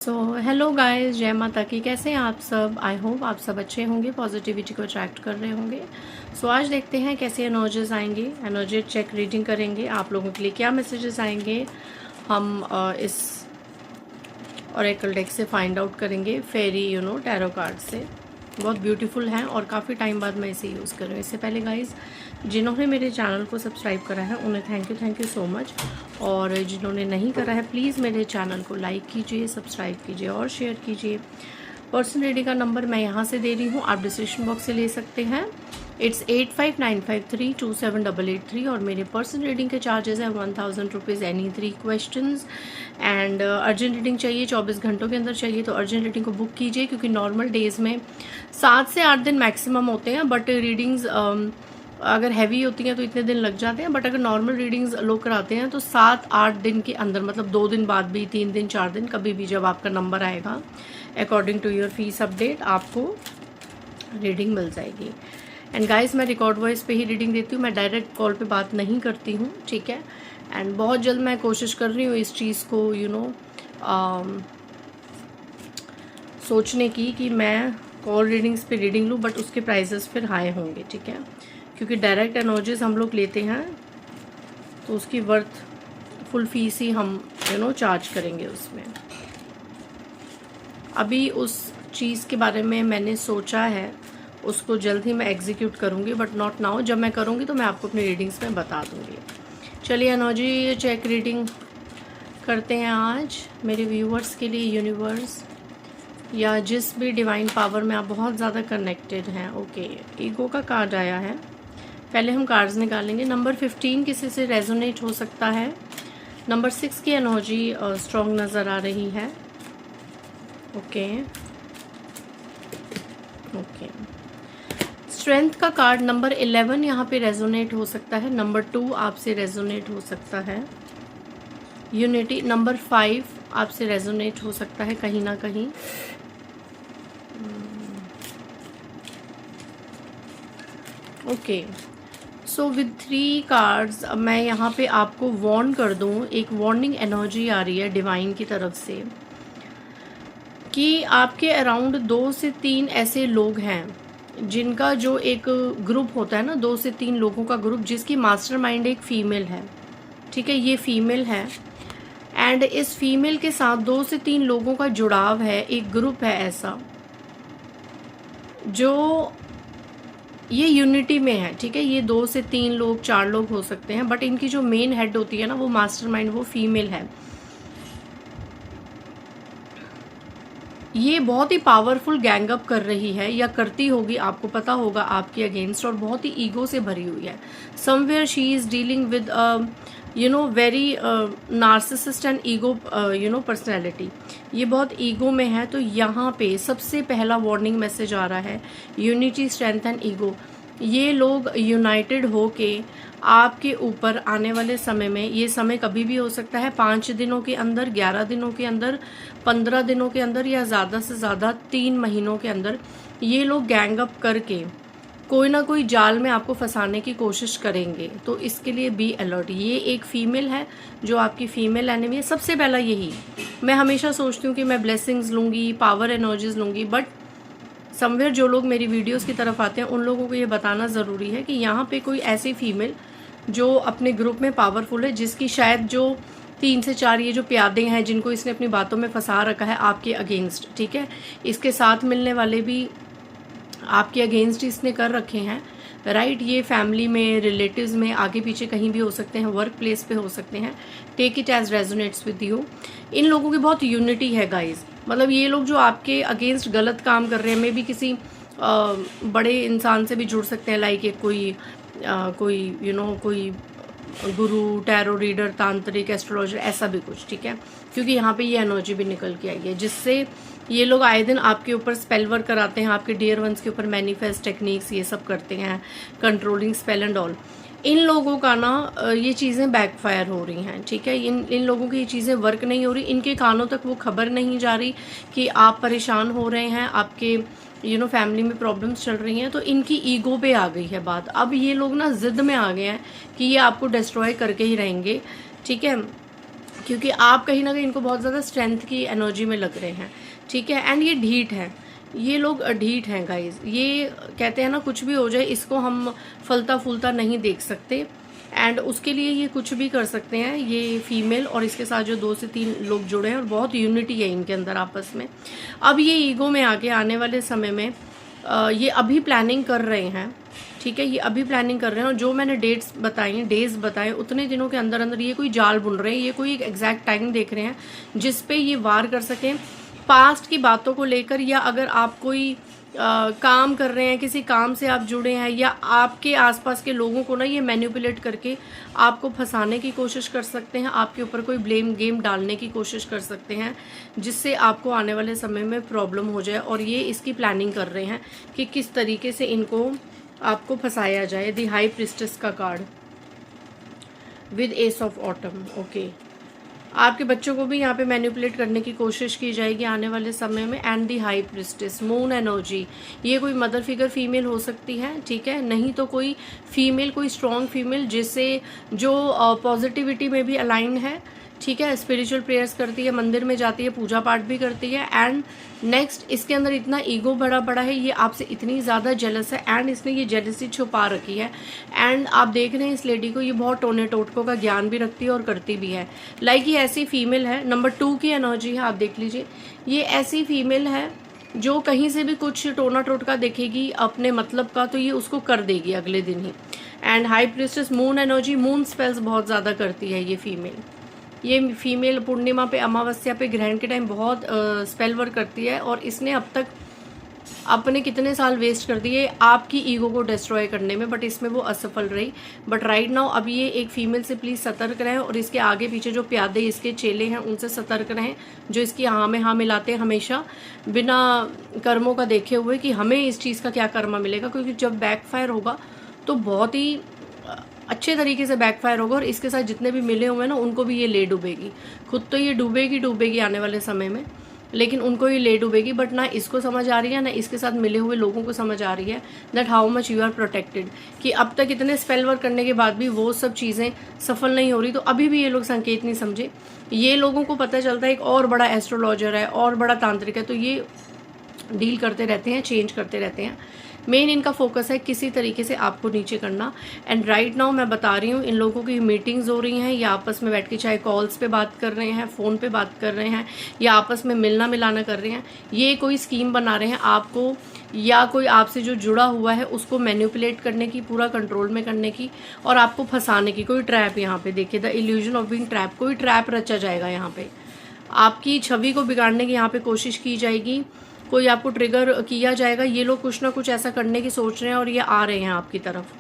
So hello guys, जय माता की। कैसे हैं आप सब? आई होप आप सब अच्छे होंगे, पॉजिटिविटी को अट्रैक्ट कर रहे होंगे। सो आज देखते हैं कैसे एनर्जीज आएंगे। एनर्जी चेक रीडिंग करेंगे, आप लोगों के लिए क्या मैसेजेस आएंगे हम इस ऑरेकल डेक से फाइंड आउट करेंगे। फेरी टैरो कार्ड से बहुत ब्यूटीफुल हैं और काफ़ी टाइम बाद मैं इसे यूज़ कर रही हूँ। इससे पहले गाइज जिन्होंने मेरे चैनल को सब्सक्राइब करा है उन्हें थैंक यू सो मच, और जिन्होंने नहीं करा है प्लीज़ मेरे चैनल को लाइक कीजिए, सब्सक्राइब कीजिए और शेयर कीजिए। पर्सनल रीडिंग का नंबर मैं यहाँ से दे रही हूँ, आप डिस्क्रिप्शन बॉक्स से ले सकते हैं। इट्स 8595327883 और मेरे पर्सनल रीडिंग के चार्जेस हैं 1000 rupees any 3 questions. And urgent reading चाहिए, 24 घंटों के अंदर चाहिए तो अर्जेंट रीडिंग को बुक कीजिए, क्योंकि नॉर्मल डेज़ में 7 से 8 दिन मैक्सिमम होते हैं, बट रीडिंग्स अगर हैवी होती हैं तो इतने दिन लग जाते हैं। बट अगर नॉर्मल रीडिंग्स लोग कराते हैं तो 7-8 दिन के अंदर, मतलब 2 दिन बाद भी, 3 दिन 4 दिन, कभी भी जब आपका नंबर आएगा according to your fees update आपको रीडिंग मिल जाएगी। एंड गाइस मैं रिकॉर्ड वॉइस पे ही रीडिंग देती हूँ, मैं डायरेक्ट कॉल पे बात नहीं करती हूँ, ठीक है। एंड बहुत जल्द मैं कोशिश कर रही हूँ इस चीज़ को सोचने की कि मैं कॉल रीडिंग्स पे रीडिंग लूँ, बट उसके प्राइजेस फिर हाई होंगे, ठीक है, क्योंकि डायरेक्ट एनर्जीज हम लोग लेते हैं तो उसकी वर्थ फुल फीस ही हम चार्ज करेंगे उसमें। अभी उस चीज़ के बारे में मैंने सोचा है, उसको जल्द ही मैं एग्जीक्यूट करूँगी, बट नॉट नाउ। जब मैं करूँगी तो मैं आपको अपनी रीडिंग्स में बता दूँगी। चलिए एनर्जी चेक रीडिंग करते हैं आज मेरे व्यूअर्स के लिए। यूनिवर्स या जिस भी डिवाइन पावर में आप बहुत ज़्यादा कनेक्टेड हैं, ओके, ईगो का कार्ड आया है। पहले हम कार्ड्स निकालेंगे। नंबर 15 किसी से रेजोनेट हो सकता है। नंबर 6 की एनर्जी स्ट्रॉन्ग नज़र आ रही है। Okay okay. स्ट्रेंथ का कार्ड नंबर 11 यहाँ पे रेजोनेट हो सकता है। नंबर 2 आपसे रेजोनेट हो सकता है। यूनिटी नंबर 5 आपसे रेजोनेट हो सकता है कहीं ना कहीं। ओके, सो विद 3 कार्ड्स मैं यहाँ पे आपको वार्न कर दूँ, एक वार्निंग एनर्जी आ रही है डिवाइन की तरफ से कि आपके अराउंड 2 से 3 ऐसे लोग हैं जिनका जो एक ग्रुप होता है ना, 2 से 3 लोगों का ग्रुप, जिसकी मास्टरमाइंड एक फीमेल है, ठीक है, ये फीमेल है। एंड इस फीमेल के साथ 2 से 3 लोगों का जुड़ाव है, एक ग्रुप है ऐसा जो ये यूनिटी में है, ठीक है। ये 2 से 3 लोग, 4 लोग हो सकते हैं, बट इनकी जो मेन हेड होती है ना, वो मास्टरमाइंड, वो फीमेल है। ये बहुत ही पावरफुल गैंग अप कर रही है या करती होगी, आपको पता होगा, आपके अगेंस्ट, और बहुत ही ईगो से भरी हुई है। Somewhere she is dealing with very narcissist and ego personality. ये बहुत ईगो में है। तो यहाँ पे सबसे पहला वार्निंग मैसेज आ रहा है, यूनिटी, स्ट्रेंथ एंड ईगो। ये लोग यूनाइटेड होके आपके ऊपर आने वाले समय में, ये समय कभी भी हो सकता है, 5 दिनों के अंदर, 11 दिनों के अंदर, 15 दिनों के अंदर, या ज़्यादा से ज़्यादा 3 महीनों के अंदर, ये लोग गैंग अप करके कोई ना कोई जाल में आपको फंसाने की कोशिश करेंगे। तो इसके लिए बी अलर्ट। ये एक फीमेल है जो आपकी फीमेल एनिमी है। सबसे पहला यही, मैं हमेशा सोचती हूँ कि मैं ब्लेसिंग्स लूँगी, पावर एनर्जीज लूँगी, बट समवेयर जो लोग मेरी वीडियोस की तरफ आते हैं उन लोगों को ये बताना ज़रूरी है कि यहाँ पे कोई ऐसी फीमेल जो अपने ग्रुप में पावरफुल है, जिसकी शायद जो 3 से 4 ये जो प्यादे हैं जिनको इसने अपनी बातों में फंसा रखा है आपके अगेंस्ट, ठीक है, इसके साथ मिलने वाले भी आपके अगेंस्ट इसने कर रखे हैं, राइट। ये फैमिली में, रिलेटिव्स में, आगे पीछे कहीं भी हो सकते हैं, वर्क प्लेस पे हो सकते हैं। Take it as resonates with you. इन लोगों की बहुत यूनिटी है गाइज। मतलब ये लोग जो आपके अगेंस्ट गलत काम कर रहे हैं, मे भी किसी बड़े इंसान से भी जुड़ सकते हैं, लाइक कोई गुरु, टैरो रीडर, तांत्रिक, एस्ट्रोलॉजर, ऐसा भी कुछ, ठीक है, क्योंकि यहाँ पे ये एनर्जी भी निकल के आई है, जिससे ये लोग आए दिन आपके ऊपर स्पेल वर्क कराते हैं, आपके डियर वंस के ऊपर मैनिफेस्ट टेक्निक्स ये सब करते हैं, कंट्रोलिंग स्पेल एंड ऑल। इन लोगों का ना ये चीज़ें बैकफायर हो रही हैं, ठीक है। इन लोगों की ये चीज़ें वर्क नहीं हो रही, इनके कानों तक वो खबर नहीं जा रही कि आप परेशान हो रहे हैं, आपके फैमिली में प्रॉब्लम्स चल रही हैं। तो इनकी ईगो पे आ गई है बात। अब ये लोग ना जिद में आ गए हैं कि ये आपको डिस्ट्रॉय करके ही रहेंगे, ठीक है। क्योंकि आप कहीं ना कहीं इनको बहुत ज़्यादा स्ट्रेंथ की एनर्जी में लग रहे हैं, ठीक है। एंड ये ढीठ है, ये लोग ढीठ हैं गाइज। ये कहते हैं ना कुछ भी हो जाए इसको हम फलता फूलता नहीं देख सकते, एंड उसके लिए ये कुछ भी कर सकते हैं ये फीमेल। और इसके साथ जो 2 से 3 लोग जुड़े हैं और बहुत यूनिटी है इनके अंदर आपस में। अब ये ईगो में आके आने वाले समय में ये अभी प्लानिंग कर रहे हैं, ठीक है। ये अभी प्लानिंग कर रहे हैं और जो मैंने डेज बताए उतने दिनों के अंदर अंदर ये कोई जाल बुन रहे हैं, ये कोई एक एग्जैक्ट टाइम देख रहे हैं जिस पे ये वार कर सकें पास्ट की बातों को लेकर। या अगर आप कोई काम कर रहे हैं, किसी काम से आप जुड़े हैं, या आपके आसपास के लोगों को ना ये मैनिपुलेट करके आपको फंसाने की कोशिश कर सकते हैं, आपके ऊपर कोई ब्लेम गेम डालने की कोशिश कर सकते हैं जिससे आपको आने वाले समय में प्रॉब्लम हो जाए। और ये इसकी प्लानिंग कर रहे हैं कि किस तरीके से इनको आपको फंसाया जाए। द हाई प्रिस्टेस का card with S of autumn, okay. आपके बच्चों को भी यहाँ पे मैनिपुलेट करने की कोशिश की जाएगी आने वाले समय में। And the high priestess, moon energy, ये कोई मदर फिगर फीमेल हो सकती है, ठीक है। नहीं तो कोई फीमेल, कोई स्ट्रॉन्ग फीमेल जिससे जो पॉजिटिविटी में भी अलाइन है, ठीक है। स्पिरिचुअल प्रेयर्स करती है, मंदिर में जाती है, पूजा पाठ भी करती है। एंड नेक्स्ट, इसके अंदर इतना ईगो बड़ा बड़ा है, ये आपसे इतनी ज़्यादा जेलस है एंड इसने ये जेलसी छुपा रखी है। एंड आप देख रहे हैं इस लेडी को, ये बहुत टोने टोटकों का ज्ञान भी रखती है और करती भी है। लाइक ये ऐसी फीमेल है, नंबर 2 की एनर्जी है, आप देख लीजिए। ये ऐसी फीमेल है जो कहीं से भी कुछ टोना टोटका देखेगी अपने मतलब का तो ये उसको कर देगी अगले दिन ही। And high priestess, moon energy, moon spells बहुत ज़्यादा करती है ये फीमेल। ये फीमेल पूर्णिमा पे, अमावस्या पे, ग्रहण के टाइम बहुत स्पेल वर्क करती है। और इसने अब तक अपने कितने साल वेस्ट कर दिए आपकी ईगो को डिस्ट्रॉय करने में, बट इसमें वो असफल रही। बट राइट नाउ अब ये एक फीमेल से प्लीज सतर्क रहें और इसके आगे पीछे जो प्यादे इसके चेले हैं उनसे सतर्क रहें, जो इसकी हाँ में हाँ मिलाते हैं हमेशा बिना कर्मों का देखे हुए कि हमें इस चीज़ का क्या कर्मा मिलेगा। क्योंकि जब बैकफायर होगा तो बहुत ही अच्छे तरीके से बैकफायर होगा और इसके साथ जितने भी मिले हुए हैं ना उनको भी ये ले डूबेगी। खुद तो ये डूबेगी आने वाले समय में, लेकिन उनको ये ले डूबेगी। बट ना इसको समझ आ रही है ना इसके साथ मिले हुए लोगों को समझ आ रही है that how much you are protected, कि अब तक इतने स्पेल वर्क करने के बाद भी वो सब चीज़ें सफल नहीं हो रही। तो अभी भी ये लोग संकेत नहीं समझे। ये लोगों को पता चलता है एक और बड़ा एस्ट्रोलॉजर है और बड़ा तांत्रिक है, तो ये डील करते रहते हैं, चेंज करते रहते हैं। मेन इनका फोकस है किसी तरीके से आपको नीचे करना। एंड राइट नाउ मैं बता रही हूँ इन लोगों की मीटिंग्स हो रही हैं या आपस में बैठ के चाहे कॉल्स पे बात कर रहे हैं, फ़ोन पे बात कर रहे हैं या आपस में मिलना मिलाना कर रहे हैं। ये कोई स्कीम बना रहे हैं आपको या कोई आपसे जो जुड़ा हुआ है उसको मैनिपुलेट करने की, पूरा कंट्रोल में करने की और आपको फंसाने की। कोई ट्रैप यहाँ पे देखिए, the illusion of being trap, कोई ट्रैप रचा जाएगा यहाँ पे। आपकी छवि को बिगाड़ने की यहाँ पे कोशिश की जाएगी, कोई आपको ट्रिगर किया जाएगा। ये लोग कुछ ना कुछ ऐसा करने की सोच रहे हैं और ये आ रहे हैं आपकी तरफ,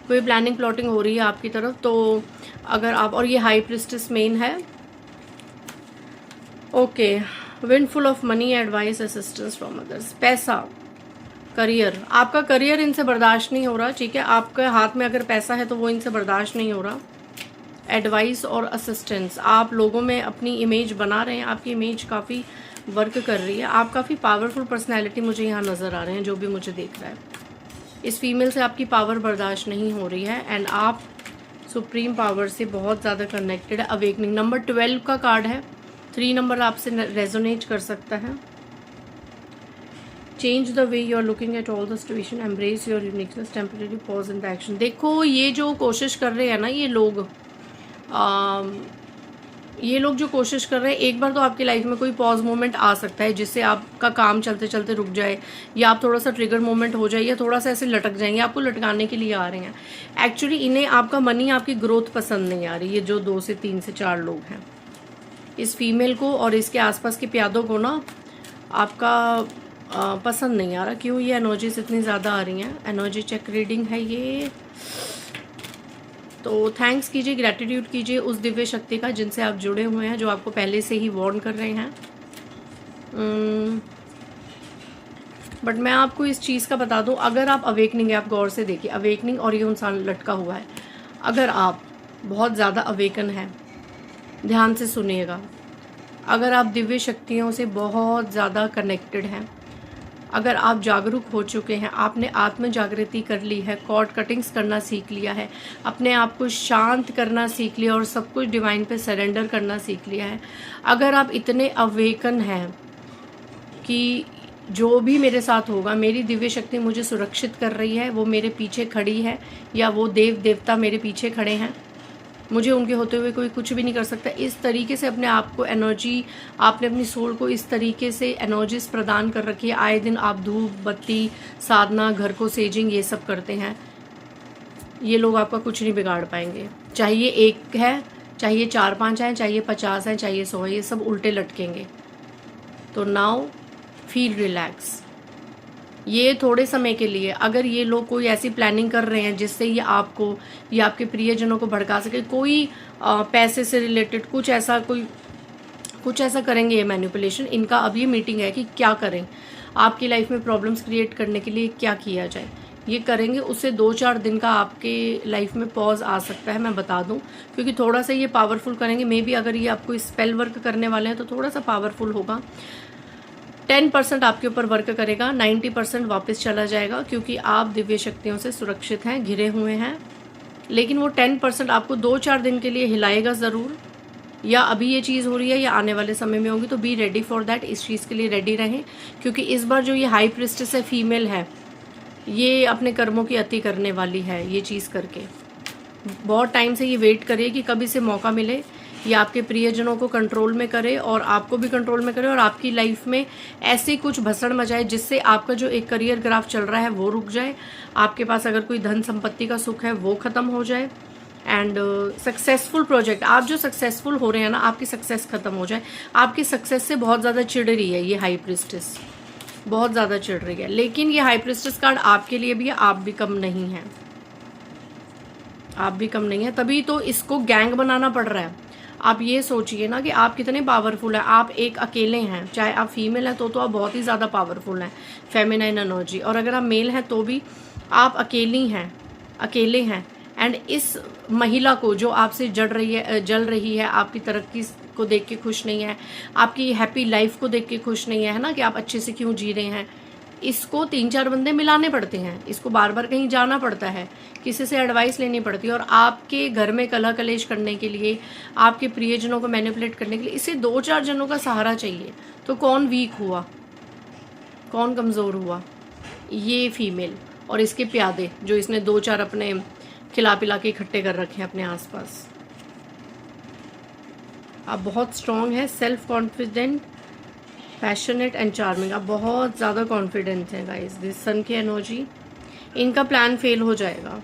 कोई प्लानिंग प्लॉटिंग हो रही है आपकी तरफ। तो अगर आप, और ये हाई प्रिस्टेस मेन है, okay. Windfall of money, advice, assistance from others, पैसा, करियर, आपका करियर इनसे बर्दाश्त नहीं हो रहा, ठीक है। आपके हाथ में अगर पैसा है तो वो इनसे बर्दाश्त नहीं हो रहा। एडवाइस और असिस्टेंस, आप लोगों में अपनी इमेज बना रहे हैं, आपकी इमेज काफ़ी वर्क कर रही है। आप काफ़ी पावरफुल पर्सनैलिटी मुझे यहाँ नज़र आ रहे हैं, जो भी मुझे देख रहा है। इस फीमेल से आपकी पावर बर्दाश्त नहीं हो रही है एंड आप सुप्रीम पावर से बहुत ज़्यादा कनेक्टेड है। अवेकनिंग, नंबर 12 का कार्ड है, 3 नंबर आपसे रेजोनेट कर सकता है। Change the way you are looking at all the situation, embrace your uniqueness, temporary pause in the action. देखो ये जो कोशिश कर रहे हैं ना ये लोग जो कोशिश कर रहे हैं, एक बार तो आपकी लाइफ में कोई पॉज मोमेंट आ सकता है जिससे आपका काम चलते चलते रुक जाए या आप थोड़ा सा ट्रिगर मोमेंट हो जाए या थोड़ा सा ऐसे लटक जाएंगे। आपको लटकाने के लिए आ रहे हैं। एक्चुअली इन्हें आपका मनी, आपकी ग्रोथ पसंद नहीं आ रही। ये जो 2 से 3 से 4 लोग हैं, इस फीमेल को और इसके आसपास के प्यादों को ना आपका पसंद नहीं आ रहा। क्यों ये एनर्जीज इतनी ज़्यादा आ रही हैं? एनर्जी चेक रीडिंग है ये। तो थैंक्स कीजिए, ग्रैटिट्यूड कीजिए उस दिव्य शक्ति का जिनसे आप जुड़े हुए हैं, जो आपको पहले से ही वार्न कर रहे हैं। बट मैं आपको इस चीज़ का बता दूं, अगर आप अवेकनिंग है, आप गौर से देखिए, अवेकनिंग और ये इंसान लटका हुआ है। अगर आप बहुत ज़्यादा अवेकन है, ध्यान से सुनिएगा, अगर आप दिव्य शक्तियों से बहुत ज़्यादा कनेक्टेड हैं अगर आप जागरूक हो चुके हैं, आपने आत्म जागृति कर ली है, कॉर्ड कटिंग्स करना सीख लिया है, अपने आप को शांत करना सीख लिया और सब कुछ डिवाइन पे सरेंडर करना सीख लिया है, अगर आप इतने अवेकन हैं कि जो भी मेरे साथ होगा, मेरी दिव्य शक्ति मुझे सुरक्षित कर रही है, वो मेरे पीछे खड़ी है, या वो देव देवता मेरे पीछे खड़े हैं, मुझे उनके होते हुए कोई कुछ भी नहीं कर सकता, इस तरीके से अपने आप को एनर्जी, आपने अपनी सोल को इस तरीके से एनर्जीज प्रदान कर रखी है। आए दिन आप धूप बत्ती, साधना, घर को सेजिंग, ये सब करते हैं, ये लोग आपका कुछ नहीं बिगाड़ पाएंगे। चाहिए एक है, चाहिए 4-5 हैं, चाहिए 50 हैं, चाहिए 100 है, ये सब उल्टे लटकेंगे। तो नाउ फील रिलैक्स। ये थोड़े समय के लिए, अगर ये लोग कोई ऐसी प्लानिंग कर रहे हैं जिससे ये आपको या आपके प्रियजनों को भड़का सके, कोई पैसे से रिलेटेड कुछ ऐसा करेंगे ये मैनिपुलेशन, इनका अब ये मीटिंग है कि क्या करें, आपकी लाइफ में प्रॉब्लम्स क्रिएट करने के लिए क्या किया जाए, ये करेंगे। उससे 2-4 दिन का आपके लाइफ में पॉज आ सकता है, मैं बता दूं, क्योंकि थोड़ा सा ये पावरफुल करेंगे। मे बी अगर ये आपको स्पेल वर्क करने वाले हैं तो थोड़ा सा पावरफुल होगा। 10% आपके ऊपर वर्क करेगा, 90% वापस चला जाएगा, क्योंकि आप दिव्य शक्तियों से सुरक्षित हैं, घिरे हुए हैं। लेकिन वो 10% आपको 2-4 दिन के लिए हिलाएगा ज़रूर, या अभी ये चीज़ हो रही है या आने वाले समय में होगी, तो बी रेडी फॉर दैट, इस चीज़ के लिए रेडी रहें। क्योंकि इस बार जो ये हाई प्रिस्टेस है, फीमेल है, ये अपने कर्मों की अति करने वाली है। ये चीज़ करके बहुत टाइम से ये वेट करे कि कब इसे मौका मिले, ये आपके प्रियजनों को कंट्रोल में करे और आपको भी कंट्रोल में करे, और आपकी लाइफ में ऐसे कुछ भसड़ मचाए जिससे आपका जो एक करियर ग्राफ चल रहा है वो रुक जाए, आपके पास अगर कोई धन संपत्ति का सुख है वो खत्म हो जाए, एंड सक्सेसफुल प्रोजेक्ट, आप जो सक्सेसफुल हो रहे हैं ना, आपकी सक्सेस खत्म हो जाए। आपकी सक्सेस से बहुत ज़्यादा चिढ़ रही है ये हाई प्रिस्टेस, बहुत ज़्यादा चिढ़ रही है। लेकिन ये हाई प्रिस्टेस कार्ड आपके लिए भी है, आप भी कम नहीं हैं, आप भी कम नहीं है, तभी तो इसको गैंग बनाना पड़ रहा है। आप ये सोचिए ना कि आप कितने पावरफुल हैं। आप एक अकेले हैं, चाहे आप फीमेल हैं तो आप बहुत ही ज़्यादा पावरफुल हैं, फेमिनाइन एनर्जी, और अगर आप मेल हैं तो भी आप अकेले हैं। एंड इस महिला को जो आपसे जल रही है, आपकी तरक्की को देख के खुश नहीं है, आपकी हैप्पी लाइफ को देख के खुश नहीं है ना, कि आप अच्छे से क्यों जी रहे हैं, इसको 3-4 बंदे मिलाने पड़ते हैं, इसको बार बार कहीं जाना पड़ता है, किसी से एडवाइस लेनी पड़ती है, और आपके घर में कलह कलेश करने के लिए, आपके प्रियजनों को मैनिपुलेट करने के लिए इसे 2-4 जनों का सहारा चाहिए। तो कौन वीक हुआ, कौन कमज़ोर हुआ? ये फीमेल और इसके प्यादे, जो इसने 2-4 अपने खिला पिला के इकट्ठे कर रखे हैं अपने आसपास। आप बहुत स्ट्रांग हैं, self confident, passionate and charming, आप बहुत ज़्यादा कॉन्फिडेंट हैं गाइस। दिस सन की एनर्जी, इनका प्लान फेल हो जाएगा,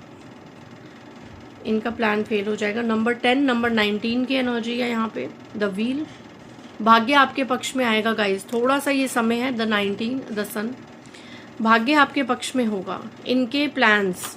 इनका प्लान फेल हो जाएगा। नंबर 10, नंबर 19 की एनर्जी है यहाँ पे, द व्हील। भाग्य आपके पक्ष में आएगा गाइस, थोड़ा सा ये समय है, द 19, द सन, भाग्य आपके पक्ष में होगा। इनके प्लान्स,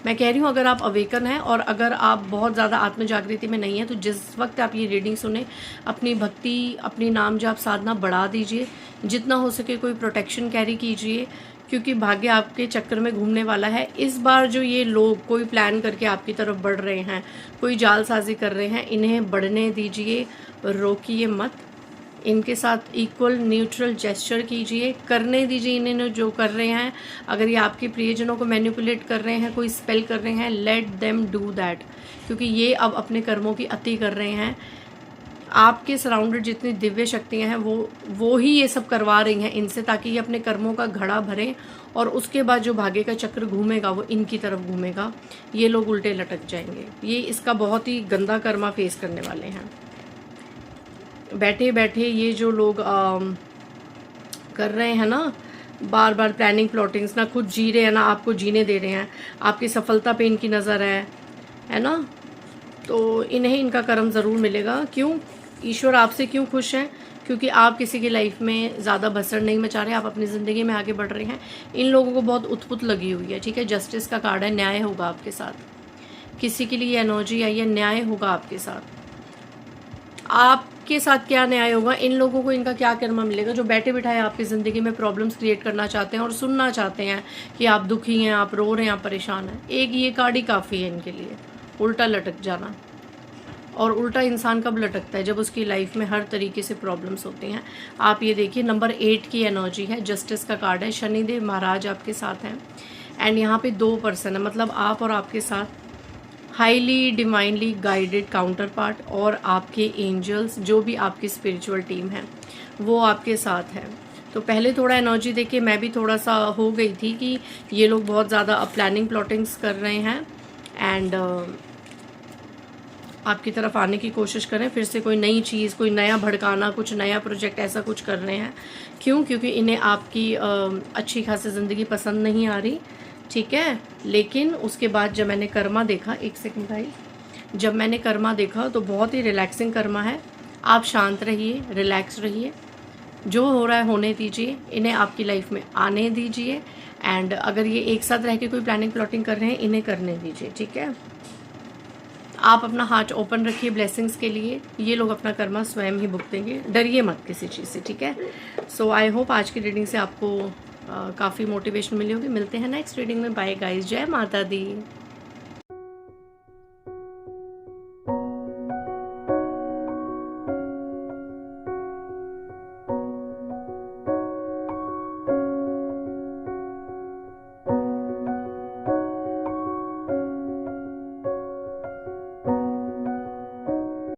मैं कह रही हूँ, अगर आप अवेकन हैं और अगर आप बहुत ज़्यादा आत्म जागृति में नहीं है, तो जिस वक्त आप ये रीडिंग सुने, अपनी भक्ति, अपनी नाम जाप साधना बढ़ा दीजिए, जितना हो सके कोई प्रोटेक्शन कैरी कीजिए, क्योंकि भाग्य आपके चक्कर में घूमने वाला है। इस बार जो ये लोग कोई प्लान करके आपकी तरफ बढ़ रहे हैं, कोई जालसाजी कर रहे हैं, इन्हें बढ़ने दीजिए, रोकिए मत, इनके साथ इक्वल न्यूट्रल जेस्चर कीजिए, करने दीजिए इन्हें जो कर रहे हैं। अगर ये आपके प्रियजनों को मैनिपुलेट कर रहे हैं, कोई स्पेल कर रहे हैं, लेट देम डू दैट, क्योंकि ये अब अपने कर्मों की अति कर रहे हैं। आपके सराउंडेड जितनी दिव्य शक्तियां हैं वो ही ये सब करवा रही हैं इनसे, ताकि ये अपने कर्मों का घड़ा भरें, और उसके बाद जो भाग्य का चक्र घूमेगा वो इनकी तरफ घूमेगा, ये लोग उल्टे लटक जाएंगे। ये इसका बहुत ही गंदा कर्मा फेस करने वाले हैं। बैठे बैठे ये जो लोग कर रहे हैं ना, बार बार प्लानिंग प्लॉटिंग्स, ना खुद जी रहे हैं ना आपको जीने दे रहे हैं, आपकी सफलता पे इनकी नज़र है ना, तो इन्हें इनका कर्म ज़रूर मिलेगा। क्यों? ईश्वर आपसे क्यों खुश हैं? क्योंकि आप किसी की लाइफ में ज़्यादा भसड़ नहीं मचा रहे, आप अपनी ज़िंदगी में आगे बढ़ रहे हैं। इन लोगों को बहुत उत्पुत लगी हुई है, ठीक है। जस्टिस का कार्ड है, न्याय होगा आपके साथ। किसी के लिए एनर्जी आई है, न्याय होगा आपके साथ। आपके साथ क्या न्याय होगा? इन लोगों को इनका क्या कर्मा मिलेगा, जो बैठे बिठाए आपकी ज़िंदगी में प्रॉब्लम्स क्रिएट करना चाहते हैं और सुनना चाहते हैं कि आप दुखी हैं, आप रो रहे हैं, आप परेशान हैं। एक ये कार्ड ही काफ़ी है इनके लिए, उल्टा लटक जाना। और उल्टा इंसान कब लटकता है? जब उसकी लाइफ में हर तरीके से प्रॉब्लम्स होती हैं। आप ये देखिए नंबर 8 की एनर्जी है, जस्टिस का कार्ड है, शनिदेव महाराज आपके साथ हैं एंड यहाँ पे 2 पर्सन है, मतलब आप और आपके साथ highly divinely guided counter part और आपके एंजल्स, जो भी आपकी स्पिरिचुअल टीम है वो आपके साथ है। तो पहले थोड़ा एनर्जी देखिए मैं भी थोड़ा सा हो गई थी कि ये लोग बहुत ज़्यादा प्लानिंग प्लॉटिंग्स कर रहे हैं एंड आपकी तरफ आने की कोशिश करें, फिर से कोई नई चीज़, कोई नया भड़काना, कुछ नया प्रोजेक्ट ऐसा कुछ कर रहे हैं। क्यों? क्योंकि इन्हें आपकी अच्छी खासी ज़िंदगी पसंद नहीं आ रही, ठीक है। लेकिन उसके बाद जब मैंने कर्मा देखा, एक सेकंड भाई, जब मैंने कर्मा देखा तो बहुत ही रिलैक्सिंग कर्मा है। आप शांत रहिए, रिलैक्स रहिए, जो हो रहा है होने दीजिए, इन्हें आपकी लाइफ में आने दीजिए एंड अगर ये एक साथ रह के कोई प्लानिंग प्लॉटिंग कर रहे हैं इन्हें करने दीजिए, ठीक है। आप अपना हार्ट ओपन रखिए ब्लेसिंग्स के लिए, ये लोग अपना कर्मा स्वयं ही भुगतेंगे, डरिए मत किसी चीज़ से, ठीक है। सो आई होप आज की रीडिंग से आपको काफ़ी मोटिवेशन मिली होगी। मिलते हैं नेक्स्ट रीडिंग में। बाय गाइस, जय माता दी।